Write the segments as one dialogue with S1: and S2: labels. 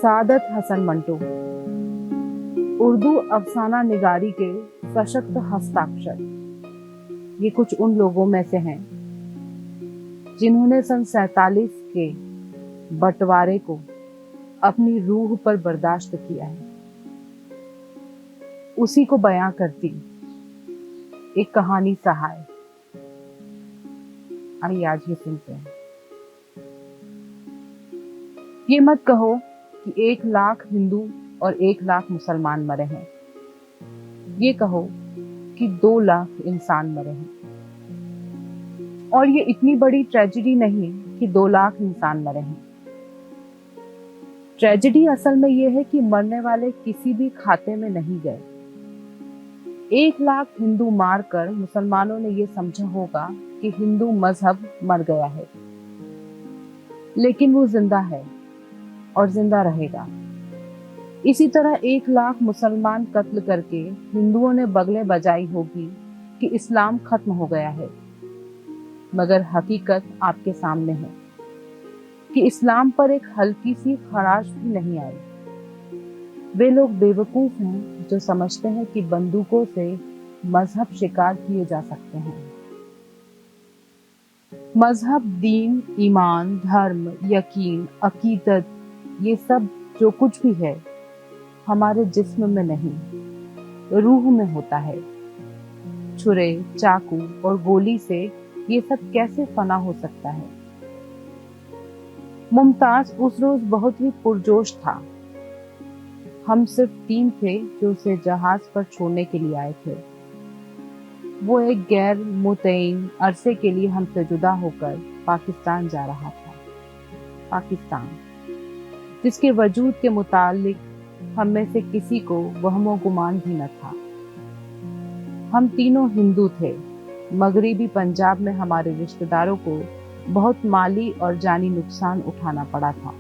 S1: सादत हसन मंटो, उर्दू अफसाना निगारी के सशक्त हस्ताक्षर। ये कुछ उन लोगों में से हैं जिन्होंने सन 47 के बंटवारे को अपनी रूह पर बर्दाश्त किया है। उसी को बयां करती एक कहानी सहाय। आइए आज ही सुनते हैं। ये मत कहो कि 1 लाख हिंदू और 1 लाख मुसलमान मरे हैं। ये कहो कि 2 लाख इंसान मरे हैं। और ये इतनी बड़ी ट्रेजेडी नहीं कि 2 लाख इंसान मरे हैं। ट्रेजेडी असल में ये है कि मरने वाले किसी भी खाते में नहीं गए। 1 लाख हिंदू मारकर मुसलमानों ने ये समझा होगा कि हिंदू मजहब मर गया है, लेकिन वो जिंदा है और जिंदा रहेगा। इसी तरह 1 लाख मुसलमान कत्ल करके हिंदुओं ने बगलें बजाई होगी कि इस्लाम खत्म हो गया है, मगर हकीकत आपके सामने है कि इस्लाम पर एक हल्की सी खराश भी नहीं आई। वे लोग बेवकूफ हैं जो समझते हैं कि बंदूकों से मजहब शिकार किए जा सकते हैं। मजहब, दीन, ईमान, धर्म, यकीन, अकीदत, ये सब जो कुछ भी है हमारे जिस्म में नहीं, रूह में होता है। छुरे, चाकू और गोली से ये सब कैसे फना हो सकता है? मुमताज उस रोज बहुत ही पुरजोश था। हम सिर्फ 3 थे जो उसे जहाज पर छोड़ने के लिए आए थे। वो एक गैर मुतय्यन अरसे के लिए हमसे जुदा होकर पाकिस्तान जा रहा था। पाकिस्तान जिसके वजूद के मुतालिक हम में से किसी को वहमो गुमान भी न था। हम तीनों हिंदू थे। मगरिबी पंजाब में हमारे रिश्तेदारों को बहुत माली और जानी नुकसान उठाना पड़ा था।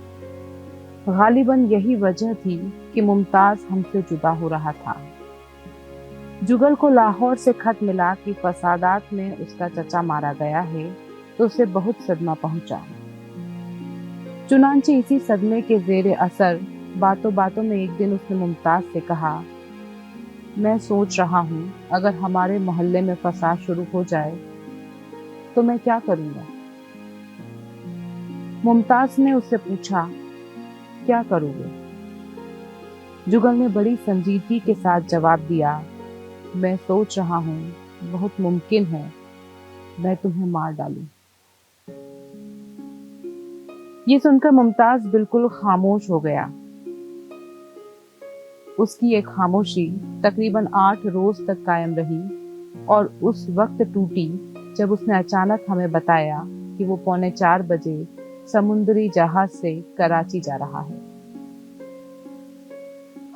S1: गालिबन यही वजह थी कि मुमताज हमसे जुदा हो रहा था। जुगल को लाहौर से खत मिला कि फसादात में उसका चचा मारा गया है, तो उसे बहुत सदमा पहुंचा। चुनांचे इसी सदमे के जेरे असर बातों बातों में एक दिन उसने मुमताज से कहा, मैं सोच रहा हूँ अगर हमारे मोहल्ले में फसाद शुरू हो जाए तो मैं क्या करूँगा। मुमताज ने उससे पूछा, क्या करोगे? जुगल ने बड़ी संजीदगी के साथ जवाब दिया, मैं सोच रहा हूँ बहुत मुमकिन है मैं तुम्हें मार डालूं। ये सुनकर मुमताज बिल्कुल खामोश हो गया। उसकी एक खामोशी तकरीबन 8 रोज तक कायम रही और उस वक्त टूटी जब उसने अचानक हमें बताया कि वो 3:45 बजे समुद्री जहाज से कराची जा रहा है।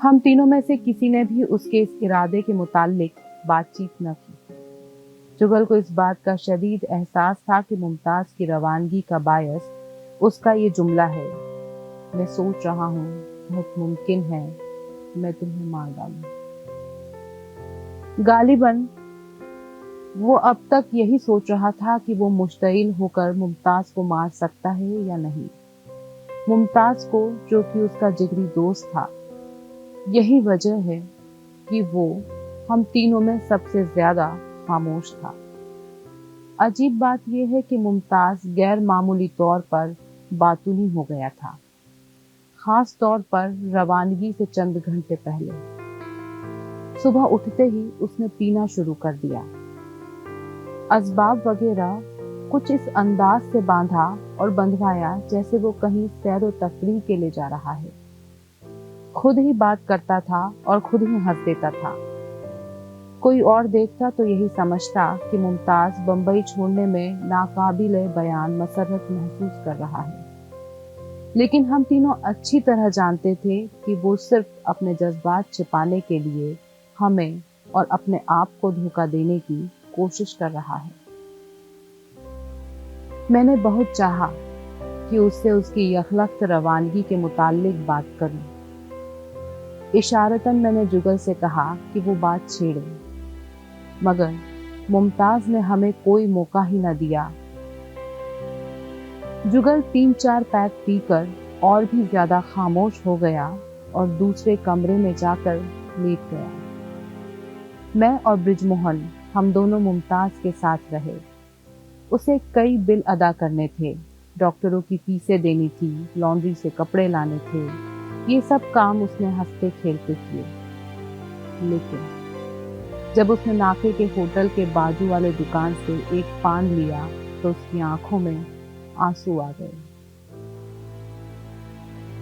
S1: हम तीनों में से किसी ने भी उसके इस इरादे के मुताल्लिक बातचीत न की। जुगल को इस बात का शदीद एहसास था कि मुमताज की रवानगी का बायस उसका ये जुमला है, मैं सोच रहा हूँ बहुत मुमकिन है मैं तुम्हें मार डालूं। गालिबन वो अब तक यही सोच रहा था कि वो मुश्तइल होकर मुमताज को मार सकता है या नहीं। मुमताज को, जो कि उसका जिगरी दोस्त था। यही वजह है कि वो हम तीनों में सबसे ज्यादा खामोश था। अजीब बात यह है कि मुमताज गैर मामूली तौर पर बातूनी हो गया था, खास तौर पर रवानगी से चंद घंटे पहले। सुबह उठते ही उसने पीना शुरू कर दिया। असबाब वगैरह कुछ इस अंदाज से बांधा और बंधवाया जैसे वो कहीं सैर व तफरीह के लिए जा रहा है। खुद ही बात करता था और खुद ही हंस देता था। कोई और देखता तो यही समझता कि मुमताज बंबई छोड़ने में नाकाबिले बयान मसरत महसूस कर रहा है, लेकिन हम तीनों अच्छी तरह जानते थे कि वो सिर्फ अपने जज्बात छिपाने के लिए हमें और अपने आप को धोखा देने की कोशिश कर रहा है। मैंने बहुत चाहा कि उससे उसकी यखलख्त रवानगी के मुताल्लिक बात करूं। इशारतन मैंने जुगल से कहा कि वो बात छेड़े, मगर मुमताज ने हमें कोई मौका ही न दिया। जुगल 3-4 पैक पीकर और भी ज्यादा खामोश हो गया और दूसरे कमरे में जाकर लेट गया। मैं और बृजमोहन हम दोनों मुमताज के साथ रहे। उसे कई बिल अदा करने थे, डॉक्टरों की फीसें देनी थी, लॉन्ड्री से कपड़े लाने थे। ये सब काम उसने हंसते खेलते किए। लेकिन जब उसने नाके के होटल के बाजू वाले दुकान से एक पान लिया तो उसकी आंखों में आंसू आ गए।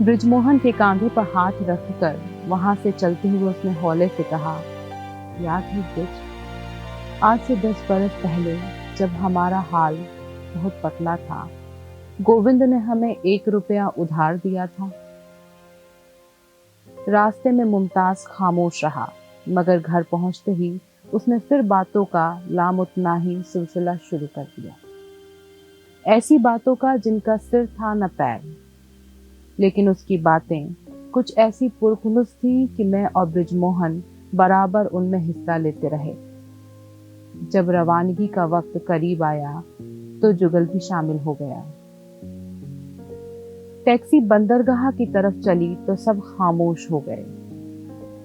S1: बृजमोहन के कांधे पर हाथ रखकर वहां से चलते हुए उसने हौले से कहा, याद है ब्रिज, आज से 10 बरस पहले जब हमारा हाल बहुत पतला था, गोविंद ने हमें 1 रुपया उधार दिया था। रास्ते में मुमताज खामोश रहा, मगर घर पहुंचते ही उसने फिर बातों का लामुतनाही सिलसिला शुरू कर दिया। ऐसी बातों का जिनका सिर था न पैर, लेकिन उसकी बातें कुछ ऐसी पुरखुलूस थी कि मैं और बृजमोहन बराबर उनमें हिस्सा लेते रहे। जब रवानगी का वक्त करीब आया तो जुगल भी शामिल हो गया। टैक्सी बंदरगाह की तरफ चली तो सब खामोश हो गए।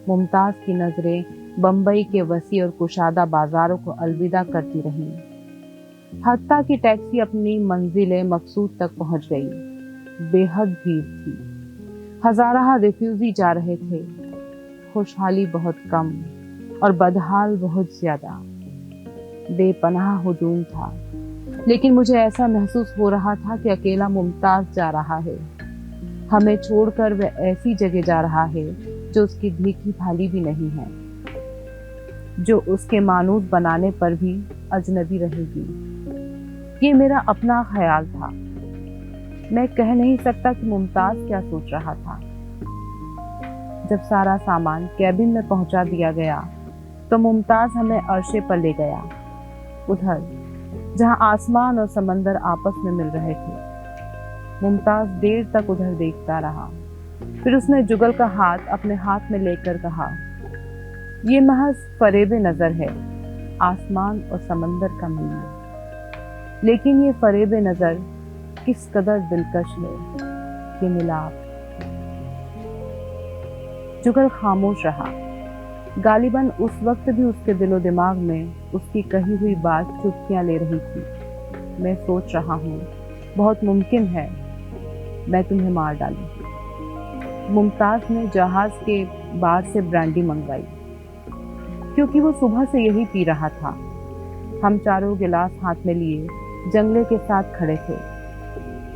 S1: मुमताज की नजरें बंबई के वसी और कुशादा बाजारों को अलविदा करती रहीं। हत्ता की टैक्सी अपनी मंजिल मकसूद तक पहुंच गई। बेहद भीड़ थी, हजाराहा रिफ्यूजी जा रहे थे। खुशहाली बहुत कम और बदहाल बहुत ज्यादा। बेपनाह हुजूम था, लेकिन मुझे ऐसा महसूस हो रहा था कि अकेला मुमताज जा रहा है। हमें छोड़कर वह ऐसी जगह जा रहा है जो उसकी देखी भाली भी नहीं है, जो उसके मानूस बनाने पर भी अजनबी रहेगी। ये मेरा अपना ख्याल था। मैं कह नहीं सकता कि मुमताज क्या सोच रहा था। जब सारा सामान कैबिन में पहुंचा दिया गया तो मुमताज हमें अर्शे पर ले गया, उधर जहां आसमान और समंदर आपस में मिल रहे थे। मुमताज देर तक उधर देखता रहा, फिर उसने जुगल का हाथ अपने हाथ में लेकर कहा, ये महज फरेबे नजर है, आसमान और समंदर का मिलना। लेकिन ये फरेबे नजर किस कदर दिलकश है, ये मिलाप। जुगल खामोश रहा। गालिबन उस वक्त भी उसके दिलो दिमाग में उसकी कही हुई बात चुटकियां ले रही थी। मैं सोच रहा हूँ, बहुत मुमकिन है मैं तुम्हें मार डालूं। मुमताज ने जहाज के बार से ब्रांडी मंगवाई, क्योंकि वो सुबह से यही पी रहा था। हम चारों गिलास हाथ में लिए जंगले के साथ खड़े थे।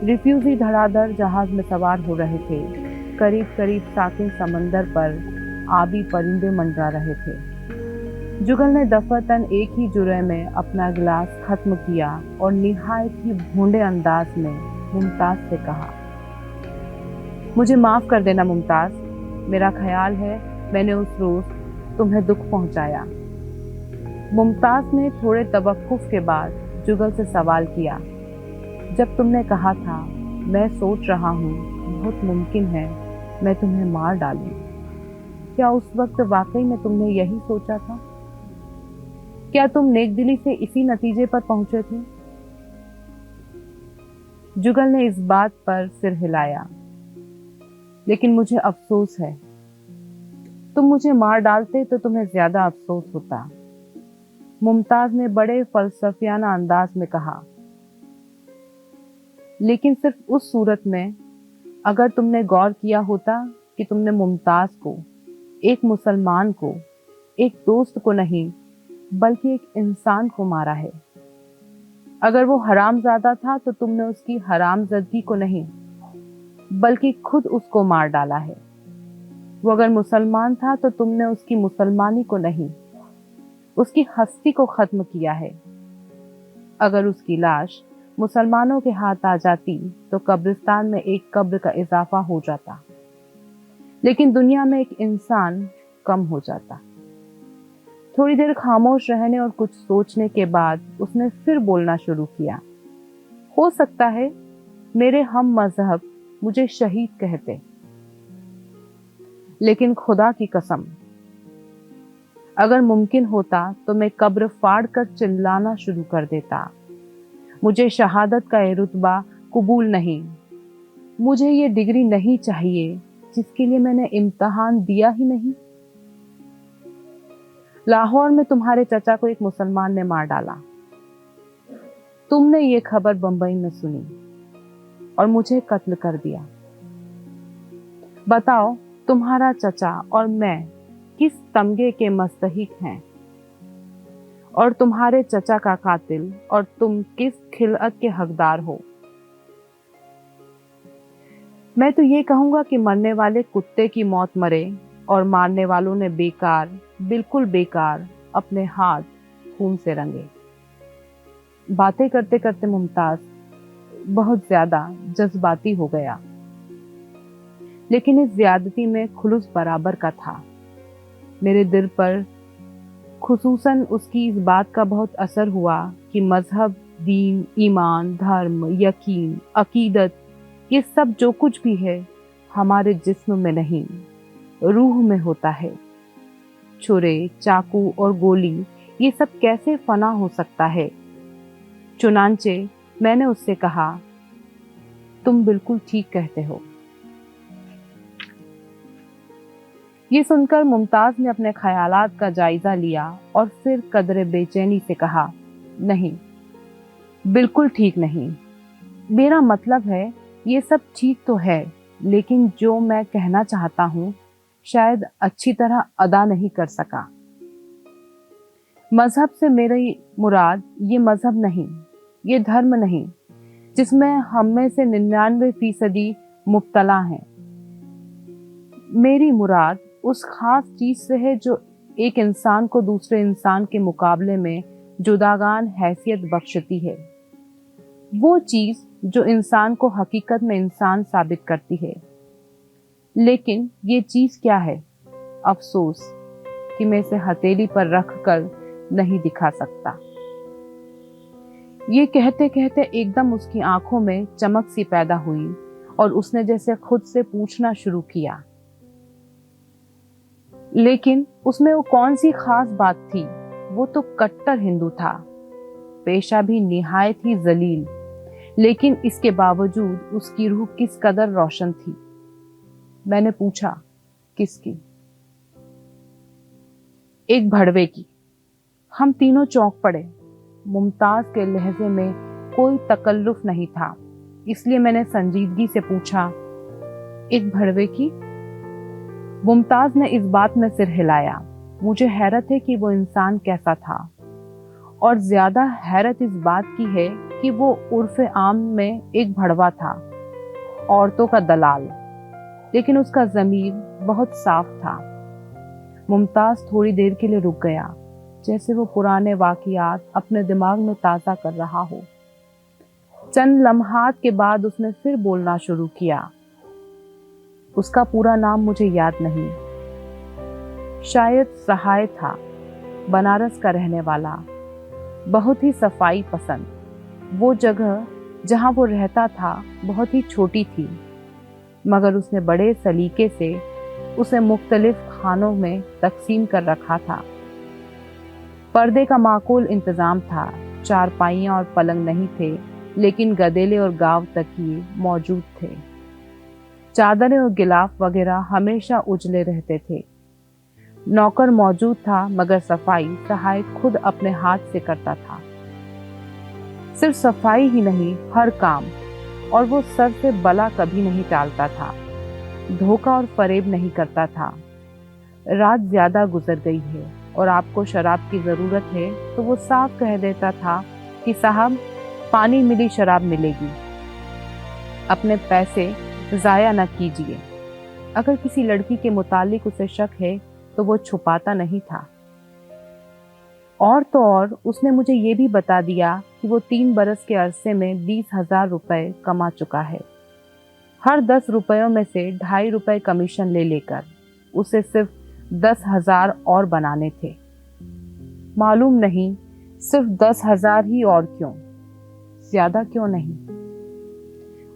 S1: रिफ्यूजी धड़ाधड़ जहाज में सवार हो रहे थे। करीब करीब साकिन समंदर पर आबी परिंदे मंडरा रहे थे। जुगल ने दफातन एक ही जुर्रे में अपना गिलास खत्म किया और निहायत ही भोंडे अंदाज में मुमताज से कहा, मुझे माफ कर देना मुमताज, मेरा ख्याल है मैंने उस रोज तुम्हें दुख पहुंचाया। मुमताज ने थोड़े तवक्कुफ के बाद जुगल से सवाल किया, जब तुमने कहा था मैं सोच रहा हूँ बहुत मुमकिन है मैं तुम्हें मार डालूं, क्या उस वक्त वाकई में तुमने यही सोचा था? क्या तुम नेकदिली से इसी नतीजे पर पहुंचे थे? जुगल ने इस बात पर सिर हिलाया, लेकिन मुझे अफसोस है। तुम मुझे मार डालते तो तुम्हें ज्यादा अफसोस होता। मुमताज ने बड़े फलसफियाना अंदाज में कहा, लेकिन सिर्फ उस सूरत में अगर तुमने गौर किया होता कि तुमने मुमताज को, एक मुसलमान को, एक दोस्त को नहीं बल्कि एक इंसान को मारा है। अगर वो हरामजादा था तो तुमने उसकी हरामजदगी को नहीं बल्कि खुद उसको मार डाला है। वो अगर मुसलमान था तो तुमने उसकी मुसलमानी को नहीं उसकी हस्ती को खत्म किया है। अगर उसकी लाश मुसलमानों के हाथ आ जाती तो कब्रिस्तान में एक कब्र का इजाफा हो जाता, लेकिन दुनिया में एक इंसान कम हो जाता। थोड़ी देर खामोश रहने और कुछ सोचने के बाद उसने फिर बोलना शुरू किया, हो सकता है मेरे हम मजहब मुझे शहीद कहते, लेकिन खुदा की कसम अगर मुमकिन होता तो मैं कब्र फाड़ कर चिल्लाना शुरू कर देता, मुझे शहादत का ये रुतबा कबूल नहीं। मुझे ये डिग्री नहीं चाहिए जिसके लिए मैंने इम्तिहान दिया ही नहीं। लाहौर में तुम्हारे चचा को एक मुसलमान ने मार डाला। तुमने ये खबर बंबई में सुनी और मुझे कत्ल कर दिया। बताओ, तुम्हारा चचा और मैं किस तमगे के मुस्तहिक हैं, और तुम्हारे चचा का कातिल और तुम किस खिलअत के हकदार हो? मैं तो ये कहूंगा कि मरने वाले कुत्ते की मौत मरे और मारने वालों ने बेकार, बिल्कुल बेकार अपने हाथ खून से रंगे। बातें करते करते मुमताज बहुत ज्यादा जज्बाती हो गया, लेकिन इस ज्यादती में खुलूस बराबर का था। मेरे दिल पर खुसूसन उसकी इस बात का बहुत असर हुआ कि मजहब, दीन, ईमान, धर्म, यकीन, अकीदत, ये सब जो कुछ भी है हमारे जिस्म में नहीं, रूह में होता है। छुरे, चाकू और गोली ये सब कैसे फना हो सकता है? चुनांचे मैंने उससे कहा, तुम बिल्कुल ठीक कहते हो। ये सुनकर मुमताज ने अपने ख्यालात का जायजा लिया और फिर कदरे बेचैनी से कहा, नहीं, बिल्कुल ठीक नहीं। मेरा मतलब है ये सब ठीक तो है, लेकिन जो मैं कहना चाहता हूं शायद अच्छी तरह अदा नहीं कर सका। मजहब से मेरी मुराद ये मजहब नहीं, ये धर्म नहीं जिसमें हम में से 99% मुब्तला हैं। मेरी मुराद उस खास चीज से है जो एक इंसान को दूसरे इंसान के मुकाबले में जुदागान हैसियत बख्शती है। वो चीज जो इंसान को हकीकत में इंसान साबित करती है। लेकिन ये चीज क्या है? अफसोस कि मैं इसे हथेली पर रख कर नहीं दिखा सकता। ये कहते कहते एकदम उसकी आंखों में चमक सी पैदा हुई और उसने जैसे खुद से पूछना शुरू किया। लेकिन उसमें वो कौन सी खास बात थी? वो तो कट्टर हिंदू था, पेशा भी निहायत ही जलील, लेकिन इसके बावजूद उसकी रूह किस कदर रोशन थी। मैंने पूछा, किसकी? एक भड़वे की। हम तीनों चौंक पड़े। मुमताज के लहजे में कोई तकल्लुफ नहीं था, इसलिए मैंने संजीदगी से पूछा, एक भड़वे की? मुमताज ने इस बात में सिर हिलाया। मुझे हैरत है कि वो इंसान कैसा था, और ज्यादा हैरत इस बात की है कि वो उर्फ आम में एक भड़वा था, औरतों का दलाल, लेकिन उसका ज़मीर बहुत साफ था। मुमताज थोड़ी देर के लिए रुक गया, जैसे वो पुराने वाक़ियात अपने दिमाग में ताज़ा कर रहा हो। चंद लम्हात के बाद उसने फिर बोलना शुरू किया। उसका पूरा नाम मुझे याद नहीं, शायद सहाय था, बनारस का रहने वाला, बहुत ही सफाई पसंद। वो जगह जहाँ वो रहता था बहुत ही छोटी थी, मगर उसने बड़े सलीके से उसे मुख्तलिफ खानों में तकसीम कर रखा था। पर्दे का माकूल इंतजाम था, चारपाइयाँ और पलंग नहीं थे, लेकिन गदेले और गाव तकिए मौजूद थे। चादरें और गिलाफ वगैरह हमेशा उजले रहते थे। नौकर मौजूद था, मगर सफाई सहाय खुद अपने हाथ से करता था। सिर्फ सफाई ही नहीं, हर काम, और वो सर से बला कभी नहीं टालता था, धोखा और फरेब नहीं करता था। रात ज्यादा गुजर गई है और आपको शराब की जरूरत है तो वो साफ कह देता था कि साहब, पानी मिली शराब मिलेगी, अपने पैसे जाया न कीजिए। अगर किसी लड़की के मुतालिक उसे शक है तो वो छुपाता नहीं था। और तो और उसने मुझे ये भी बता दिया कि वो 3 बरस के अरसे में 20,000 रुपए कमा चुका है। हर 10 रुपयों में से 2.5 रुपए कमीशन ले लेकर उसे सिर्फ 10,000 और बनाने थे। मालूम नहीं, सिर्फ 10,000 ही, और क्यों, ज्यादा क्यों नहीं।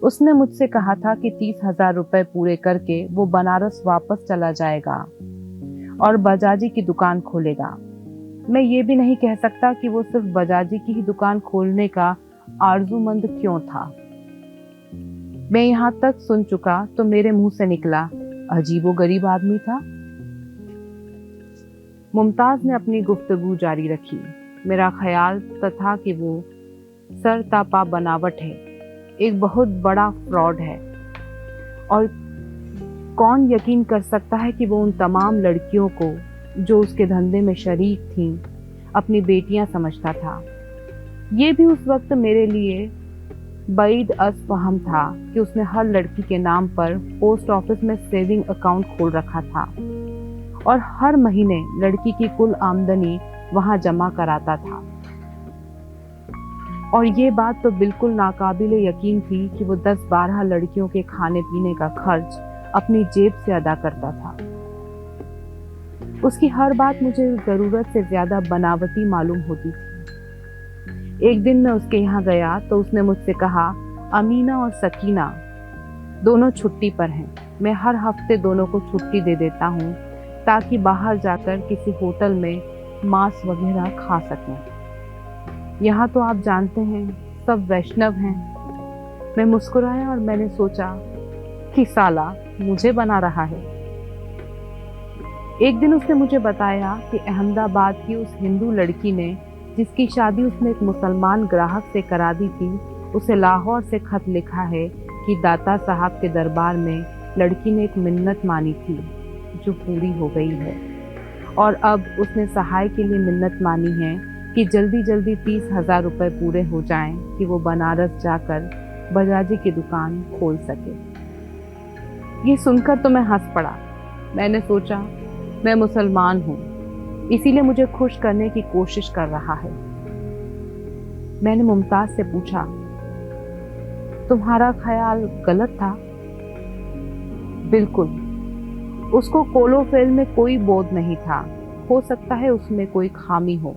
S1: उसने मुझसे कहा था कि 30,000 रुपए पूरे करके वो बनारस वापस चला जाएगा और बजाजी की दुकान खोलेगा। मैं ये भी नहीं कह सकता कि वो सिर्फ बजाजी की ही दुकान खोलने का आरजूमंद क्यों था। मैं यहाँ तक सुन चुका तो मेरे मुंह से निकला, अजीबोगरीब आदमी था। मुमताज ने अपनी गुफ्तगू जारी रखी। मेरा ख्याल था कि वो सरतापा बनावट है, एक बहुत बड़ा फ्रॉड है, और कौन यकीन कर सकता है कि वो उन तमाम लड़कियों को जो उसके धंधे में शरीक थीं अपनी बेटियां समझता था। ये भी उस वक्त मेरे लिए बैद अज़ फहम था कि उसने हर लड़की के नाम पर पोस्ट ऑफिस में सेविंग अकाउंट खोल रखा था और हर महीने लड़की की कुल आमदनी वहां जमा कराता था। और ये बात तो बिल्कुल नाकाबिले यकीन थी कि वो 10-12 लड़कियों के खाने पीने का खर्च अपनी जेब से अदा करता था। उसकी हर बात मुझे जरूरत से ज्यादा बनावटी मालूम होती थी। एक दिन मैं उसके यहाँ गया तो उसने मुझसे कहा, अमीना और सकीना दोनों छुट्टी पर हैं, मैं हर हफ्ते दोनों को छुट्टी दे देता हूँ ताकि बाहर जाकर किसी होटल में मांस वगैरह खा सकें। यहाँ तो आप जानते हैं सब वैष्णव हैं। मैं मुस्कुराया और मैंने सोचा कि साला मुझे बना रहा है। एक दिन उसने मुझे बताया कि अहमदाबाद की उस हिंदू लड़की ने, जिसकी शादी उसने एक मुसलमान ग्राहक से करा दी थी, उसे लाहौर से खत लिखा है कि दाता साहब के दरबार में लड़की ने एक मिन्नत मानी थी जो पूरी हो गई है, और अब उसने सहाय के लिए मिन्नत मानी है कि जल्दी जल्दी 30,000 रुपये पूरे हो जाएं कि वो बनारस जाकर बजाजी की दुकान खोल सके। ये सुनकर तो मैं हंस पड़ा। मैंने सोचा मैं मुसलमान हूँ, इसीलिए मुझे खुश करने की कोशिश कर रहा है। मैंने मुमताज से पूछा, तुम्हारा ख्याल गलत था? बिल्कुल, उसको कोलोफेल में कोई बोध नहीं था। हो सकता है उसमें कोई खामी हो।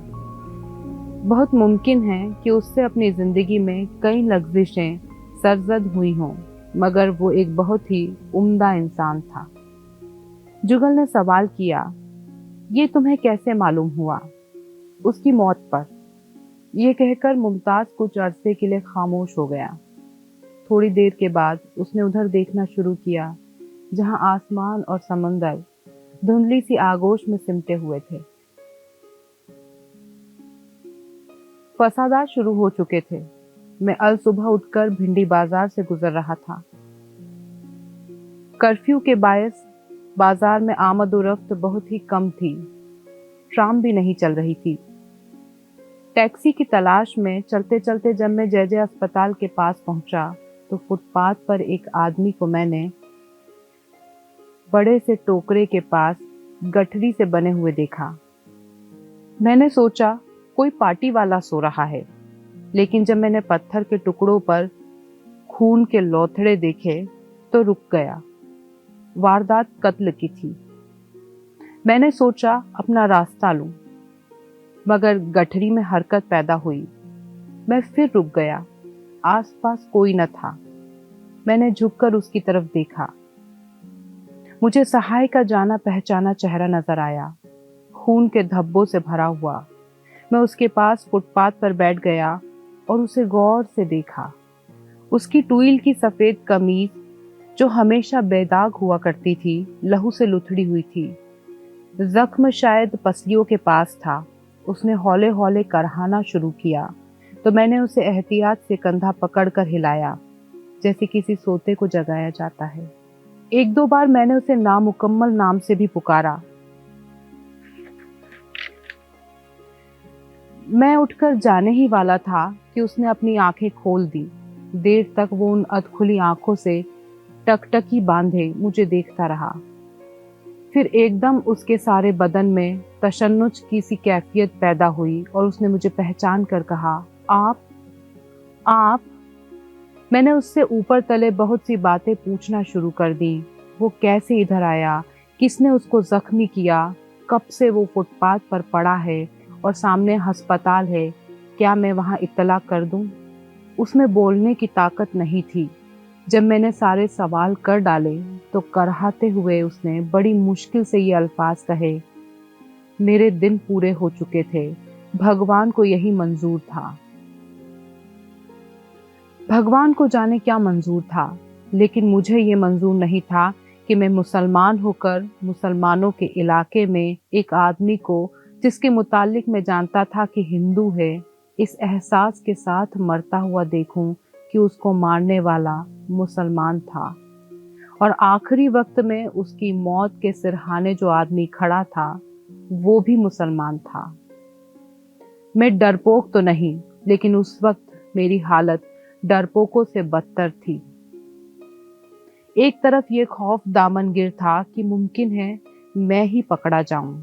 S1: बहुत मुमकिन है कि उससे अपनी जिंदगी में कई लग्जिशें सरजद हुई हों, मगर वो एक बहुत ही उम्दा इंसान था। जुगल ने सवाल किया, ये तुम्हें कैसे मालूम हुआ? उसकी मौत पर। ये कहकर मुमताज कुछ अरसे के लिए खामोश हो गया। थोड़ी देर के बाद उसने उधर देखना शुरू किया जहां आसमान और समंदर धुंधली सी आगोश में सिमटे हुए थे। फसादात शुरू हो चुके थे। मैं अल सुबह उठकर भिंडी बाजार से गुजर रहा था। कर्फ्यू के बायस बाजार में आमद और रफ्त बहुत ही कम थी। ट्राम भी नहीं चल रही थी। टैक्सी की तलाश में चलते चलते जब मैं जय जय अस्पताल के पास पहुंचा तो फुटपाथ पर एक आदमी को मैंने बड़े से टोकरे के पास गठरी से बने हुए देखा। मैंने सोचा कोई पार्टी वाला सो रहा है, लेकिन जब मैंने पत्थर के टुकड़ों पर खून के लौथड़े देखे तो रुक गया। वारदात कत्ल की थी। मैंने सोचा अपना रास्ता लूं, मगर गठरी में हरकत पैदा हुई। मैं फिर रुक गया। आसपास कोई न था। मैंने झुककर उसकी तरफ देखा। मुझे सहाय का जाना पहचाना चेहरा नजर आया, खून के धब्बों से भरा हुआ। मैं उसके पास फुटपाथ पर बैठ गया और उसे गौर से देखा। उसकी टुइल की सफेद कमीज, जो हमेशा बेदाग हुआ करती थी, लहू से लुथड़ी हुई थी। जख्म शायद पसलियों के पास था। उसने हौले हौले करहाना शुरू किया तो मैंने उसे एहतियात से कंधा पकड़कर हिलाया, जैसे किसी सोते को जगाया जाता है। एक दो बार मैंने उसे नामुकम्मल नाम से भी पुकारा। मैं उठकर जाने ही वाला था कि उसने अपनी आंखें खोल दी। देर तक वो उन अधखुली आंखों से टकटकी बांधे मुझे देखता रहा। फिर एकदम उसके सारे बदन में तशन्नुज की सी कैफियत पैदा हुई और उसने मुझे पहचान कर कहा, आप। मैंने उससे ऊपर तले बहुत सी बातें पूछना शुरू कर दी। वो कैसे इधर आया, किसने उसको जख्मी किया, कब से वो फुटपाथ पर पड़ा है और सामने अस्पताल है, क्या मैं वहां इत्तला कर दूं? उसमें बोलने की ताकत नहीं थी। जब मैंने सारे सवाल कर डाले तो करहाते हुए उसने बड़ी मुश्किल से ये अल्फाज कहे, मेरे दिन पूरे हो चुके थे, भगवान को यही मंजूर था। भगवान को जाने क्या मंजूर था। लेकिन मुझे ये मंजूर नहीं था कि मैं मुसलमान होकर मुसलमानों के इलाके में एक आदमी को, जिसके मुतालिक मैं जानता था कि हिंदू है, इस एहसास के साथ मरता हुआ देखूं कि उसको मारने वाला मुसलमान था और आखिरी वक्त में उसकी मौत के सिरहाने जो आदमी खड़ा था वो भी मुसलमान था। मैं डरपोक तो नहीं, लेकिन उस वक्त मेरी हालत डरपोकों से बदतर थी। एक तरफ ये खौफ दामनगिर था कि मुमकिन है मैं ही पकड़ा जाऊं,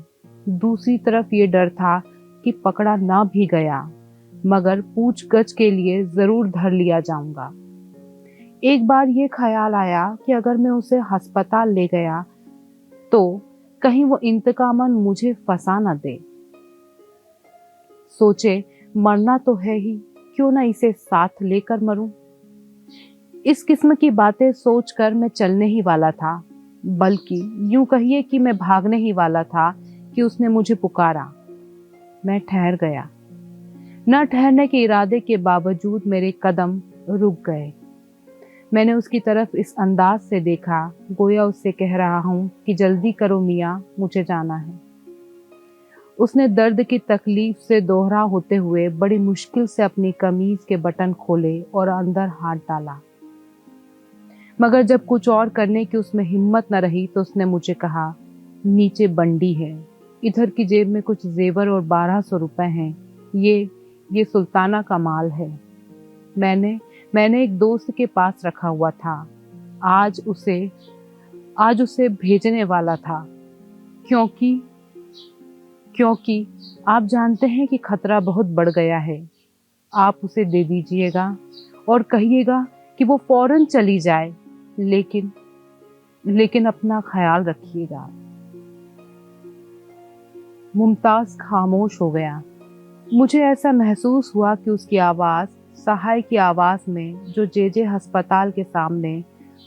S1: दूसरी तरफ ये डर था कि पकड़ा ना भी गया मगर पूछगछ के लिए जरूर धर लिया जाऊंगा। एक बार ये ख्याल आया कि अगर मैं उसे अस्पताल ले गया तो कहीं वो इंतकामन मुझे फंसा न दे। सोचे मरना तो है ही, क्यों ना इसे साथ लेकर मरूं। इस किस्म की बातें सोचकर मैं चलने ही वाला था, बल्कि यूं कहिए कि मैं भागने ही वाला था कि उसने मुझे पुकारा। मैं ठहर गया। न ठहरने के इरादे के बावजूद मेरे कदम रुक गए। मैंने उसकी तरफ इस अंदाज से देखा गोया उससे कह रहा हूं कि जल्दी करो मियाँ, मुझे जाना है। उसने दर्द की तकलीफ से दोहरा होते हुए बड़ी मुश्किल से अपनी कमीज के बटन खोले और अंदर हाथ डाला, मगर जब कुछ और करने की उसमें हिम्मत न रही तो उसने मुझे कहा, नीचे बंडी है, इधर की जेब में कुछ जेवर और 1200 रुपए हैं, ये सुल्ताना का माल है। मैंने एक दोस्त के पास रखा हुआ था, आज उसे भेजने वाला था, क्योंकि आप जानते हैं कि खतरा बहुत बढ़ गया है। आप उसे दे दीजिएगा और कहिएगा कि वो फौरन चली जाए, लेकिन अपना ख्याल रखिएगा। मुमताज खामोश हो गया। मुझे ऐसा महसूस हुआ कि उसकी आवाज़ सहाय की आवाज़ में जो जे अस्पताल के सामने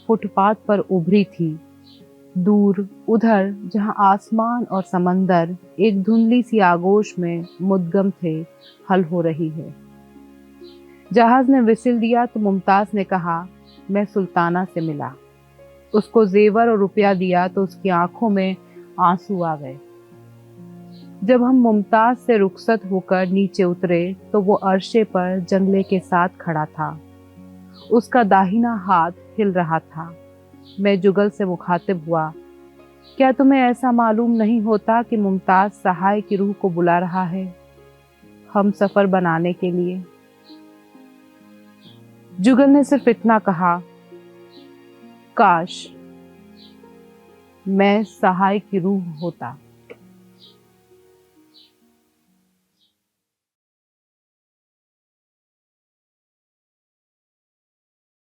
S1: फुटपाथ पर उभरी थी, दूर उधर जहां आसमान और समंदर एक धुंधली सी आगोश में मुद्गम थे, हल हो रही है। जहाज ने विसिल दिया तो मुमताज ने कहा, मैं सुल्ताना से मिला, उसको जेवर और रुपया दिया तो उसकी आंखों में आंसू आ गए। जब हम मुमताज से रुखसत होकर नीचे उतरे तो वो अर्शे पर जंगले के साथ खड़ा था। उसका दाहिना हाथ हिल रहा था। मैं जुगल से मुखातिब हुआ, क्या तुम्हें ऐसा मालूम नहीं होता कि मुमताज सहाय की रूह को बुला रहा है, हम सफर बनाने के लिए? जुगल ने सिर्फ इतना कहा, काश मैं सहाय की रूह होता।